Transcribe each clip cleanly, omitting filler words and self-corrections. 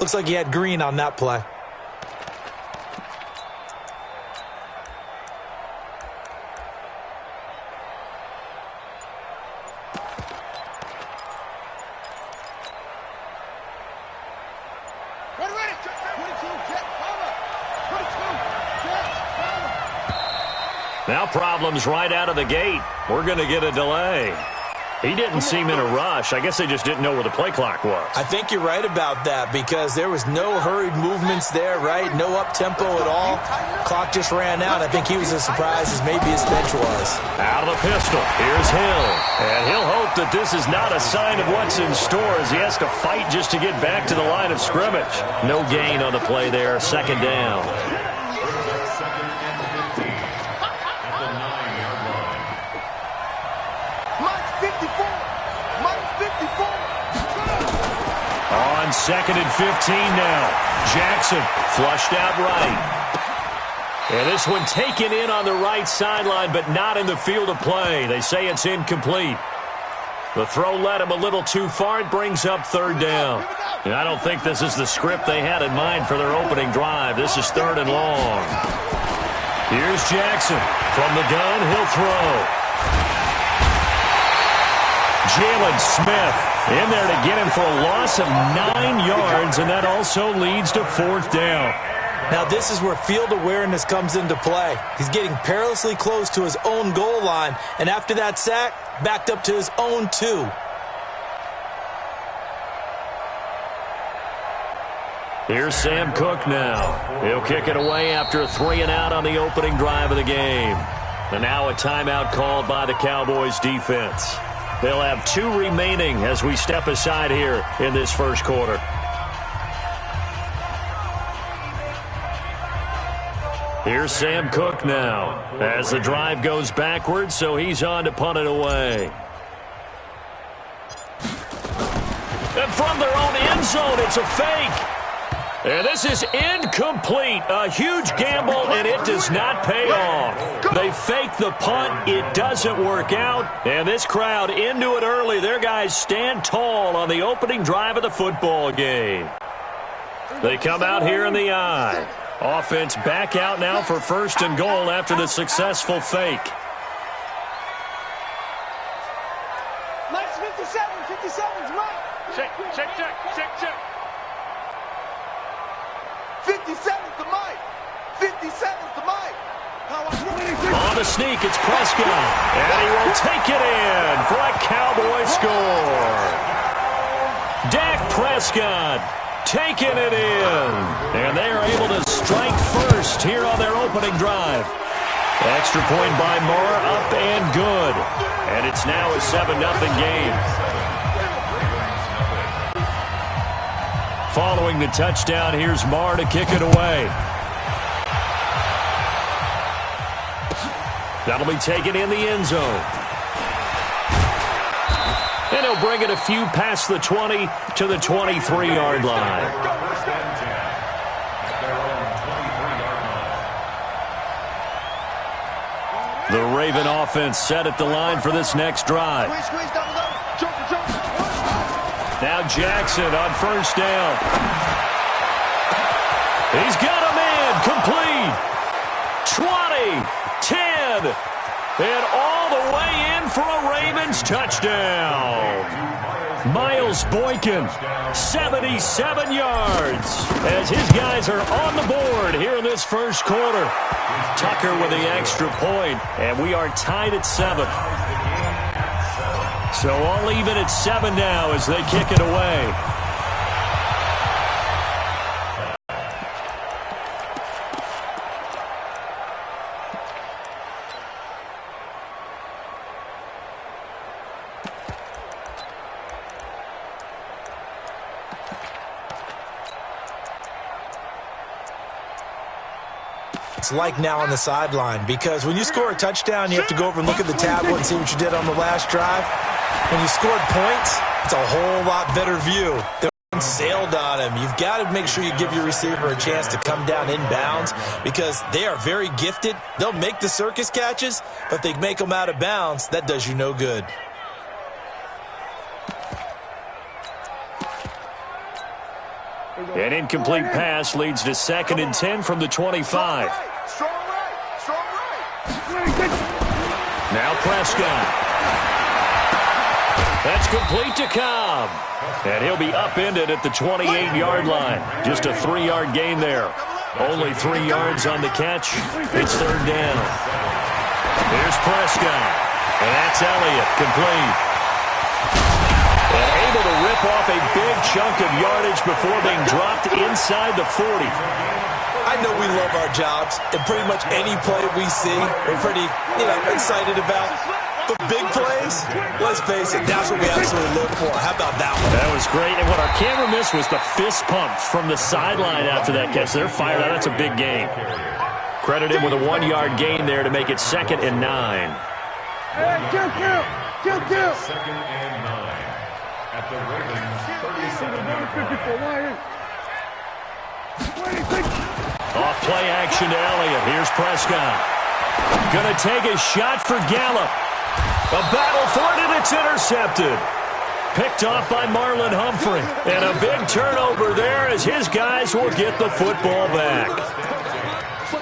Looks like he had green on that play. Now problems right out of the gate. We're going to get a delay. He didn't seem in a rush. I guess they just didn't know where the play clock was. I think you're right about that because there was no hurried movements there, right? No up-tempo at all. Clock just ran out. I think he was as surprised as maybe his bench was. Out of the pistol. Here's Hill. And he'll hope that this is not a sign of what's in store as he has to fight just to get back to the line of scrimmage. No gain on the play there. Second down. On 2nd and 15 now. Jackson flushed out right. And this one taken in on the right sideline, but not in the field of play. They say it's incomplete. The throw led him a little too far. It brings up third down. And I don't think this is the script they had in mind for their opening drive. This is 3rd and long. Here's Jackson. From the gun, he'll throw. Jalen Smith in there to get him for a loss of 9 yards, and that also leads to 4th down. Now this is where field awareness comes into play. He's getting perilously close to his own goal line, and after that sack, backed up to his own 2. Here's Sam Cook now. He'll kick it away after a 3-and-out on the opening drive of the game. And now a timeout called by the Cowboys defense. They'll have 2 remaining as we step aside here in this first quarter. Here's Sam Cook now as the drive goes backwards, so he's on to punt it away. And from their own end zone, it's a fake. And this is incomplete. A huge gamble, and it does not pay off. They fake the punt. It doesn't work out. And this crowd into it early. Their guys stand tall on the opening drive of the football game. They come out here in the I. Offense back out now for 1st and goal after the successful fake. Nice 57. 57's right. Check. 57's the mic. 57's the mic. On the sneak, it's Prescott. And he will take it in for a Cowboy score. Dak Prescott taking it in. And they are able to strike first here on their opening drive. Extra point by Moore, up and good. And it's now a 7-0 game. Following the touchdown, here's Marr to kick it away. That'll be taken in the end zone. And he'll bring it a few past the 20 to the 23-yard line. The Raven offense set at the line for this next drive. Now Jackson on 1st down. He's got a man complete. 20, 10, and all the way in for a Ravens touchdown. Miles Boykin, 77 yards, as his guys are on the board here in this first quarter. Tucker with the extra point, and we are tied at 7. So all even at 7 now as they kick it away. It's like now on the sideline because when you score a touchdown, you have to go over and look at the tablet and see what you did on the last drive. When you scored points, it's a whole lot better view. They sailed on him. You've got to make sure you give your receiver a chance to come down inbounds because they are very gifted. They'll make the circus catches, but if they make them out of bounds, that does you no good. An incomplete pass leads to 2nd and 10 from the 25. Strong right. Strong right. Now Prescott. That's complete to Cobb. And he'll be upended at the 28-yard line. Just a 3-yard gain there. Only 3 yards on the catch. It's 3rd down. Here's Prescott. And that's Elliott, complete. And able to rip off a big chunk of yardage before being dropped inside the 40. I know we love our jobs, and pretty much any play we see, we're pretty, excited about. But big plays, let's face it, that's what we absolutely look for. How about that one? That was great. And what our camera missed was the fist pump from the sideline after that catch. They're fired out. That's a big gain. Credit him with a 1-yard gain there to make it 2nd and 9. Kill. 2nd and 9 at the Ravens 37. Off play action to Elliott. Here's Prescott. Gonna take a shot for Gallup. A battle for it, and it's intercepted. Picked off by Marlon Humphrey. And a big turnover there as his guys will get the football back.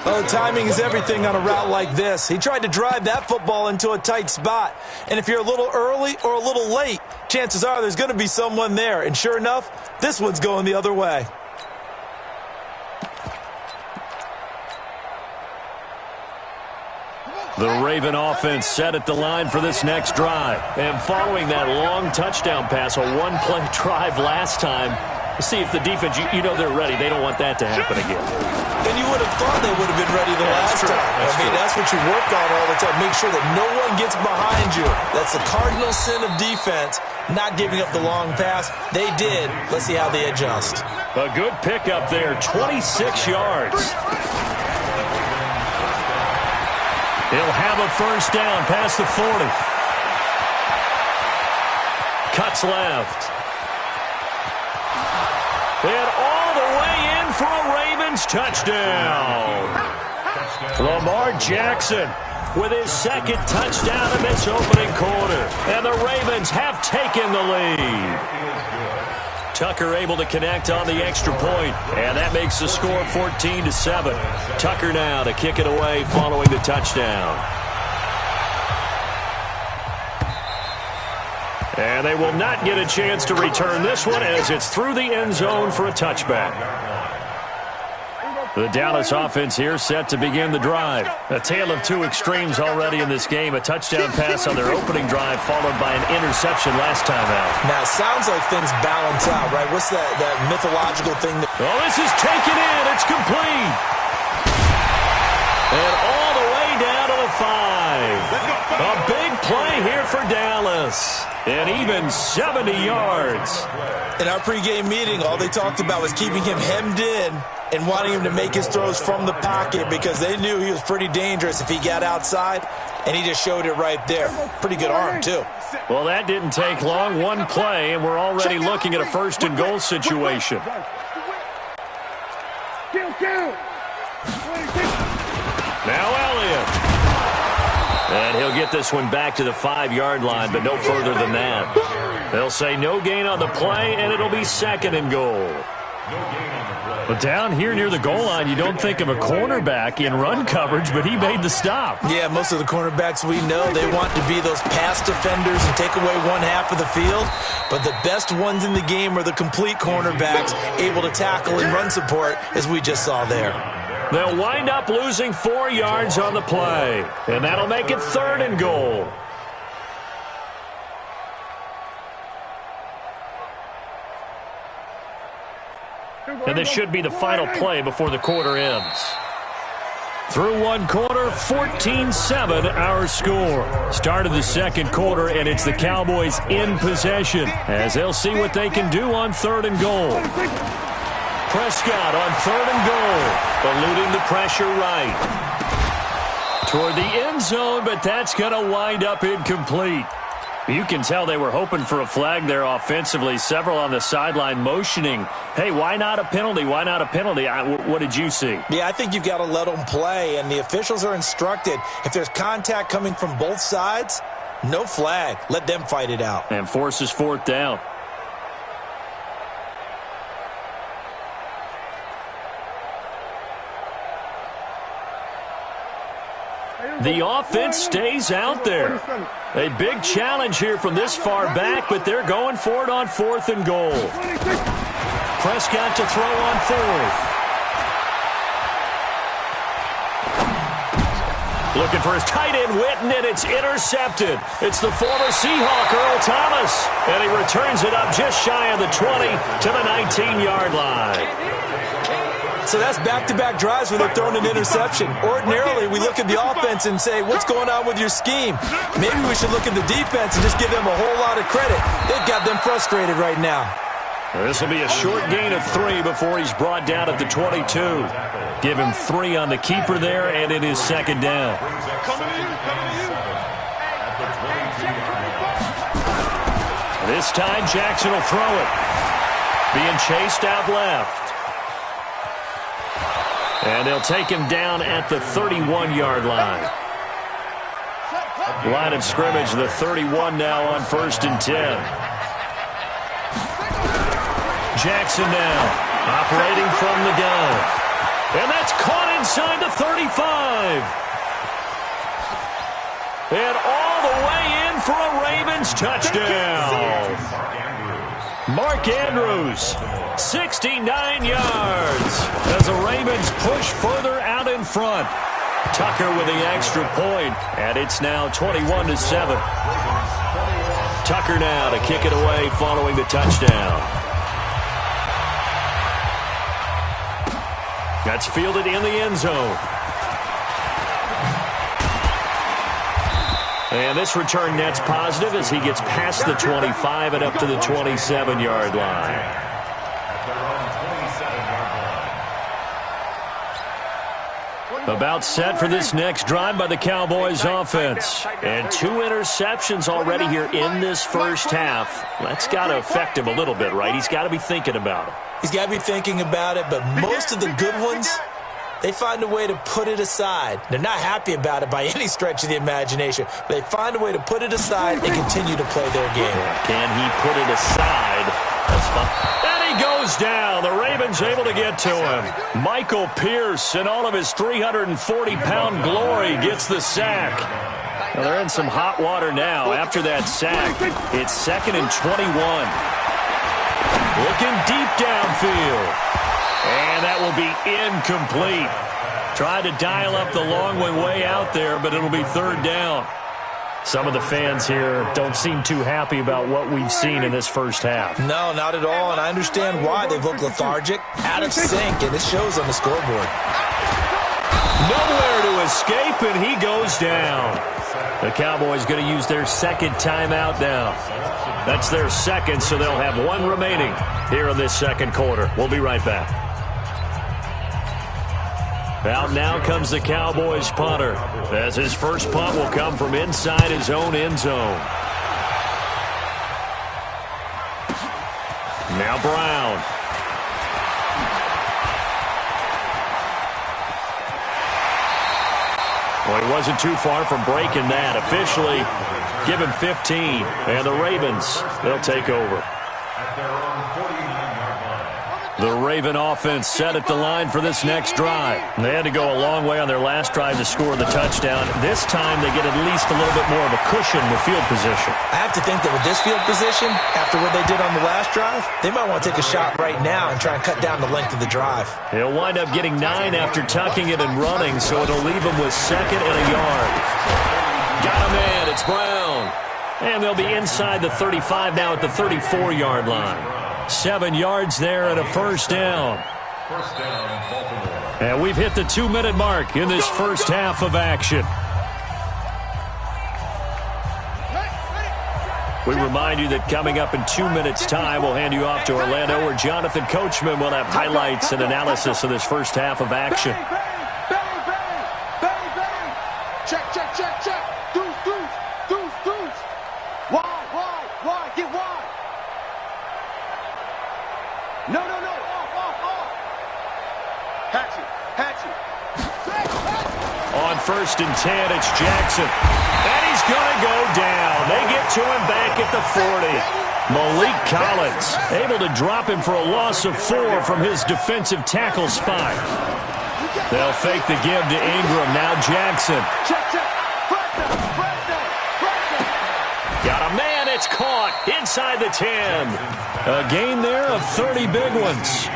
Oh, timing is everything on a route like this. He tried to drive that football into a tight spot. And if you're a little early or a little late, chances are there's going to be someone there. And sure enough, this one's going the other way. The Raven offense set at the line for this next drive. And following that long touchdown pass, a one-play drive last time, see if the defense, they're ready. They don't want that to happen again. And you would have thought they would have been ready the last time. That's what you work on all the time. Make sure that no one gets behind you. That's the cardinal sin of defense, not giving up the long pass. They did. Let's see how they adjust. A good pickup there, 26 yards. He'll have a first down past the 40. Cuts left. And all the way in for a Ravens touchdown. Lamar Jackson with his 2nd touchdown in this opening quarter. And the Ravens have taken the lead. Tucker able to connect on the extra point, and that makes the score 14-7. Tucker now to kick it away following the touchdown. And they will not get a chance to return this one as it's through the end zone for a touchback. The Dallas offense here set to begin the drive. A tale of two extremes already in this game. A touchdown pass on their opening drive followed by an interception last time out. Now, it sounds like things balance out, right? What's that mythological thing? This is taken in. It's complete. And all the way down to the 5. A big play here for Dallas. And even 70 yards. In our pregame meeting, all they talked about was keeping him hemmed in and wanting him to make his throws from the pocket because they knew he was pretty dangerous if he got outside, and he just showed it right there. Pretty good arm, too. Well, that didn't take long. One play, and we're already looking at a 1st and goal situation. Now Elliott. And he'll get this one back to the 5-yard line, but no further than that. They'll say no gain on the play, and it'll be 2nd and goal. But down here near the goal line, you don't think of a cornerback in run coverage, but he made the stop. Yeah, most of the cornerbacks we know, they want to be those pass defenders and take away one half of the field. But the best ones in the game are the complete cornerbacks, able to tackle and run support, as we just saw there. They'll wind up losing 4 yards on the play, and that'll make it 3rd and goal. And this should be the final play before the quarter ends. Through one quarter, 14-7 our score. Start of the 2nd quarter, and it's the Cowboys in possession as they'll see what they can do on 3rd and goal. Prescott on 3rd and goal, eluding the pressure right. Toward the end zone, but that's going to wind up incomplete. You can tell they were hoping for a flag there offensively. Several on the sideline motioning, hey, why not a penalty? Why not a penalty? What did you see? Yeah, I think you've got to let them play, and the officials are instructed, if there's contact coming from both sides, no flag. Let them fight it out. And forces 4th down. The offense stays out there. A big challenge here from this far back, but they're going for it on 4th and goal. Prescott to throw on 4th. Looking for his tight end, Witten, and it's intercepted. It's the former Seahawk, Earl Thomas, and he returns it up just shy of the 20 to the 19-yard line. So that's back-to-back drives where they've thrown an interception. Ordinarily, we look at the offense and say, what's going on with your scheme? Maybe we should look at the defense and just give them a whole lot of credit. They've got them frustrated right now. This will be a short gain of 3 before he's brought down at the 22. Give him 3 on the keeper there, and it is 2nd down. This time, Jackson will throw it. Being chased out left. And they'll take him down at the 31-yard line. Line of scrimmage, the 31 now on 1st and 10. Jackson now, operating from the gun. And that's caught inside the 35. And all the way in for a Ravens touchdown. Mark Andrews, 69 yards as the Ravens push further out in front. Tucker with the extra point, and it's now 21-7. Tucker now to kick it away following the touchdown. That's fielded in the end zone. And this return net's positive as he gets past the 25 and up to the 27-yard line. About set for this next drive by the Cowboys offense. And 2 interceptions already here in this first half. That's got to affect him a little bit, right? He's got to be thinking about it. He's got to be thinking about it, but most of the good ones, they find a way to put it aside. They're not happy about it by any stretch of the imagination. They find a way to put it aside and continue to play their game. Can he put it aside? That's fun. And he goes down. The Ravens able to get to him. Michael Pierce in all of his 340-pound glory gets the sack. Well, they're in some hot water now after that sack. It's 2nd and 21. Looking deep downfield. And that will be incomplete. Tried to dial up the long way out there, but it'll be 3rd down. Some of the fans here don't seem too happy about what we've seen in this first half. No, not at all, and I understand why. They've looked lethargic, out of sync, and it shows on the scoreboard. Nowhere to escape, and he goes down. The Cowboys going to use their 2nd timeout now. That's their 2nd, so they'll have 1 remaining here in this 2nd quarter. We'll be right back. Out now comes the Cowboys punter, as his first punt will come from inside his own end zone. Now Brown. Well, he wasn't too far from breaking that. Officially, give him 15. And the Ravens, they'll take over. The Raven offense set at the line for this next drive. They had to go a long way on their last drive to score the touchdown. This time they get at least a little bit more of a cushion with field position. I have to think that with this field position, after what they did on the last drive, they might want to take a shot right now and try and cut down the length of the drive. He'll wind up getting 9 after tucking it and running, so it'll leave him with 2nd and a yard. Got a man. It's Brown. And they'll be inside the 35 now at the 34-yard line. 7 yards there and a first down. And we've hit the 2-minute mark in this first half of action. We remind you that coming up in 2 minutes' time, we'll hand you off to Orlando, where Jonathan Coachman will have highlights and analysis of this first half of action. Check, check, check, check. Deuce, deuce, deuce, deuce. Wide, get wide. No. Off. Hatchet. On 1st and 10, it's Jackson. And he's going to go down. They get to him back at the 40. Malik Collins able to drop him for a loss of 4 from his defensive tackle spot. They'll fake the give to Ingram. Now Jackson. Check, check. Breakdown. Got a man. It's caught inside the 10. A gain there of 30 big ones.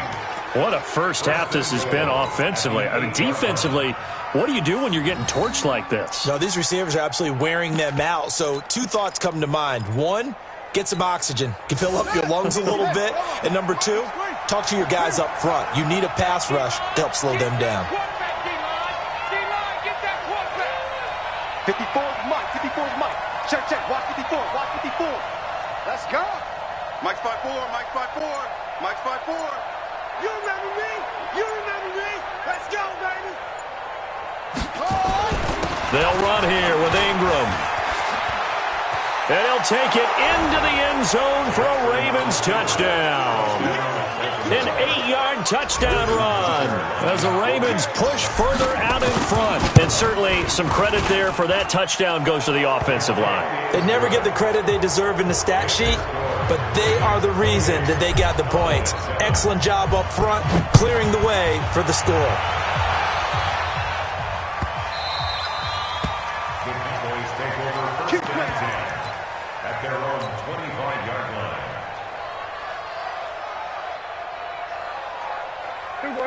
What a first half this has been offensively. I mean, defensively, what do you do when you're getting torched like this? No, these receivers are absolutely wearing them out. So two thoughts come to mind. One, get some oxygen. You can fill up your lungs a little bit. And number two, talk to your guys up front. You need a pass rush to help slow them down. 54 is Mike. 54 is Mike. Check, check. Watch 54. Watch 54. Let's go. Mike's 5'4". Mike's 5'4". Mike's 5'4". You remember me? You remember me? Let's go, baby. They'll run here with Ingram. And he'll take it into the end zone for a Ravens touchdown. An 8-yard touchdown run as the Ravens push further out in front. And certainly some credit there for that touchdown goes to the offensive line. They never get the credit they deserve in the stat sheet, but they are the reason that they got the points. Excellent job up front, clearing the way for the score. The Cowboys take over first and 10 at their own 25-yard line.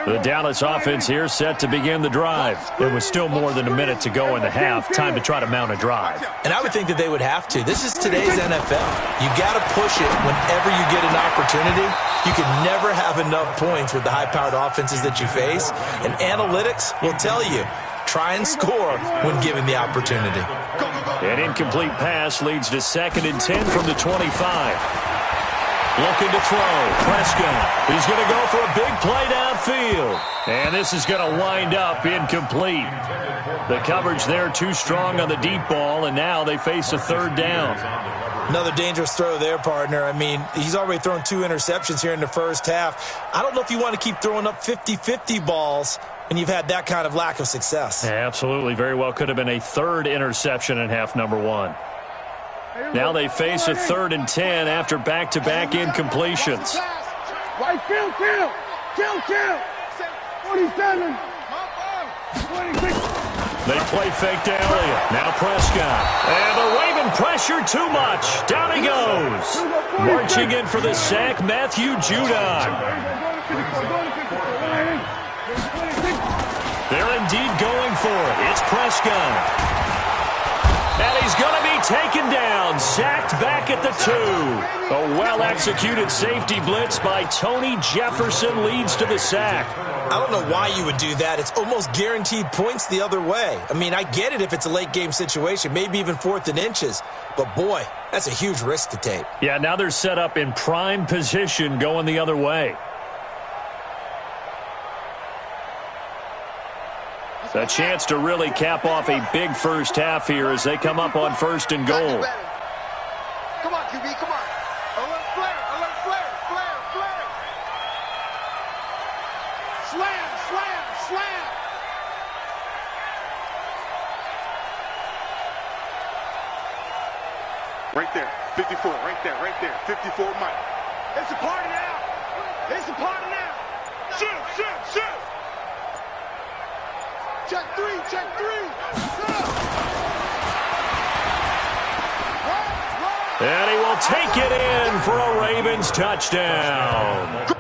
The Dallas offense here set to begin the drive. There was still more than a minute to go in the half. Time to try to mount a drive. And I would think that they would have to. This is today's NFL. You got to push it whenever you get an opportunity. You can never have enough points with the high-powered offenses that you face. And analytics will tell you, try and score when given the opportunity. An incomplete pass leads to 2nd and 10 from the 25. Looking to throw. Prescott. He's going to go for a big play downfield. And this is going to wind up incomplete. The coverage there too strong on the deep ball, and now they face a 3rd down. Another dangerous throw there, partner. I mean, he's already thrown 2 interceptions here in the first half. I don't know if you want to keep throwing up 50-50 balls when you've had that kind of lack of success. Absolutely. Very well could have been a 3rd interception in half number 1. Now they face a 3rd and 10 after back-to-back incompletions. Right, kill. 27. 26. They play fake to Elliott. Now Prescott. And the Raven pressure too much. Down he goes. Marching in for the sack, Matthew Judon. They're indeed going for it. It's Prescott. And he's going to be taken down, sacked back at the 2. A well-executed safety blitz by Tony Jefferson leads to the sack. I don't know why you would do that. It's almost guaranteed points the other way. I mean, I get it if it's a late-game situation, maybe even 4th and inches. But, boy, that's a huge risk to take. Yeah, now they're set up in prime position going the other way. A chance to really cap off a big first half here as they come up on 1st and goal. Come on, QB, come on. Alert flare. Slam. Right there, 54, right there. 54, Mike. It's a party now. Shoot. Check 3. And he will take it in for a Ravens touchdown.